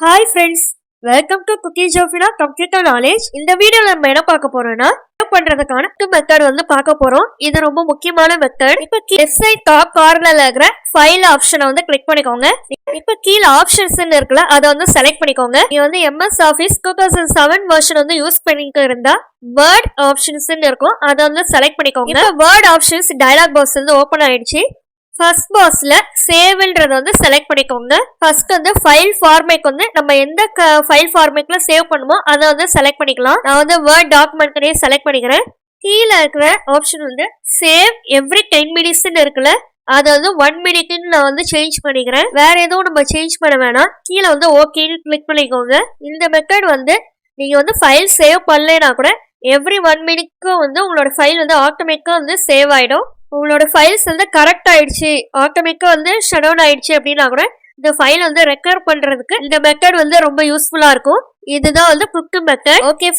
Hi friends, welcome to Kutty Jofina Computer Knowledge. இந்த வீடியோல நம்ம என்ன பார்க்க போறோம்னா பண்றதுக்கான மெத்தட் வந்து பார்க்க போறோம். இது ரொம்ப முக்கியமான மெத்தட். இப்ப லெஃப்ட் சைடு டாப் கார்னர்ல இருக்கிற ஃபைல் ஆப்ஷனை வந்து கிளிக் பண்ணிக்கோங்க. இப்ப கீழ ஆப்ஷன்ஸ் இருக்குல்ல அதை வந்து செலக்ட் பண்ணிக்கோங்க. நீங்க வந்து MS Office 2007 வெர்ஷன் வந்து யூஸ் பண்ணிட்டு இருந்தா வேர்ட் ஆப்ஷன்ஸ் இருக்கும், அதை வந்து செலக்ட் பண்ணிக்கோங்க. இப்ப வேர்ட் ஆப்ஷன்ஸ் டயலாக் பாக்ஸ் வந்து ஓபன் ஆயிடுச்சு. ஃபர்ஸ்ட் பாக்ஸ்ல சேவ்ன்றத வந்து செலக்ட் பண்ணிக்கோங்க. ஃபர்ஸ்ட் வந்து ஃபைல் ஃபார்மேட் வந்து நம்ம எந்த ஃபைல் ஃபார்மேட்ல சேவ் பண்ணுமோ அதை வந்து செலக்ட் பண்ணிக்கலாம். நான் வந்து வேர்ட் டாக்குமெண்ட்லயே செலக்ட் பண்ணிக்கிறேன். கீழே இருக்கிற ஆப்ஷன் வந்து சேவ் எவ்ரி 10 minutes இருக்குல்ல, அதை வந்து 1 minute நான் வந்து சேஞ்ச் பண்ணிக்கிறேன். வேற எதுவும் நம்ம சேஞ்ச் பண்ண வேணாம். கீழே வந்து ஓகேன்னு கிளிக் பண்ணிக்கோங்க. இந்த மெத்தட் வந்து நீங்க வந்து ஃபைல் சேவ் பண்ணலைன்னா கூட எவ்ரி 1 minute வந்து உங்களோட ஃபைல் வந்து ஆட்டோமேட்டிக்கா வந்து சேவ் ஆயிடும். உங்களோட ஃபைல்ஸ் வந்து கரெக்ட் ஆயிடுச்சு, ஆட்டோமேட்டிக்கா வந்து ஷட் டவுன் ஆயிடுச்சு அப்படின்னா கூட இந்த ஃபைல் வந்து ரெக்கவர் பண்றதுக்கு இந்த மெத்தட் வந்து ரொம்ப யூஸ்ஃபுல்லா இருக்கும். இதுதான் வந்து குவிக் மெத்தட். ஓகே.